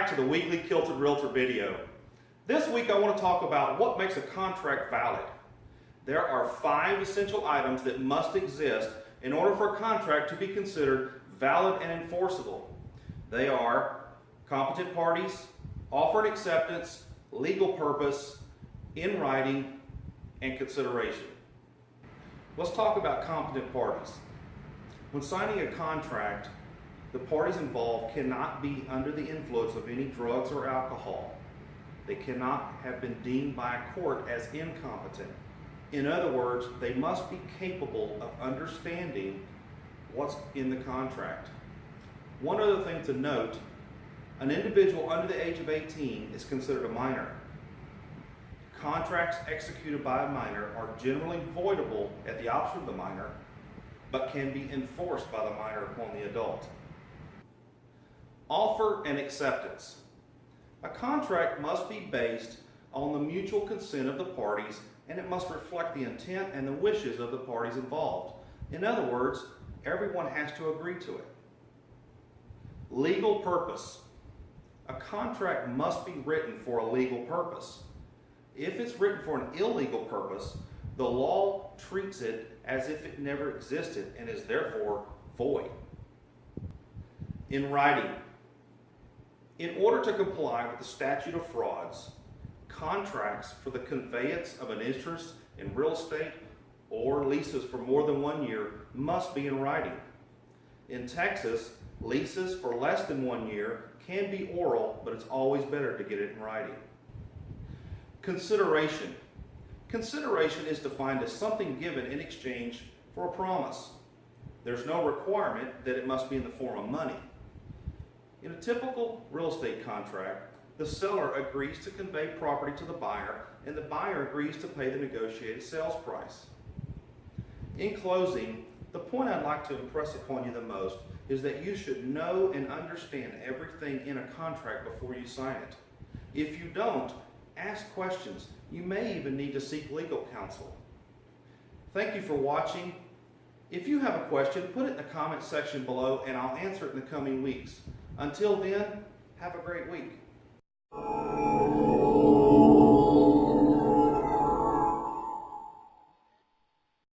back to the weekly Kilted Realtor video. This week I want to talk about what makes a contract valid. There are 5 essential items that must exist in order for a contract to be considered valid and enforceable. They are competent parties, offer and acceptance, legal purpose, in writing, and consideration. Let's talk about competent parties. When signing a contract, the parties involved cannot be under the influence of any drugs or alcohol. They cannot have been deemed by a court as incompetent. In other words, they must be capable of understanding what's in the contract. One other thing to note, an individual under the age of 18 is considered a minor. Contracts executed by a minor are generally voidable at the option of the minor, but can be enforced by the minor upon the adult. Offer and acceptance. A contract must be based on the mutual consent of the parties, and it must reflect the intent and the wishes of the parties involved. In other words, everyone has to agree to it. Legal purpose. A contract must be written for a legal purpose. If it's written for an illegal purpose, the law treats it as if it never existed and is therefore void. In writing. In order to comply with the statute of frauds, contracts for the conveyance of an interest in real estate or leases for more than 1 year must be in writing. In Texas, leases for less than 1 year can be oral, but it's always better to get it in writing. Consideration. Consideration is defined as something given in exchange for a promise. There's no requirement that it must be in the form of money. In a typical real estate contract, the seller agrees to convey property to the buyer, and the buyer agrees to pay the negotiated sales price. In closing, the point I'd like to impress upon you the most is that you should know and understand everything in a contract before you sign it. If you don't, ask questions. You may even need to seek legal counsel. Thank you for watching. If you have a question, put it in the comment section below and I'll answer it in the coming weeks. Until then, have a great week.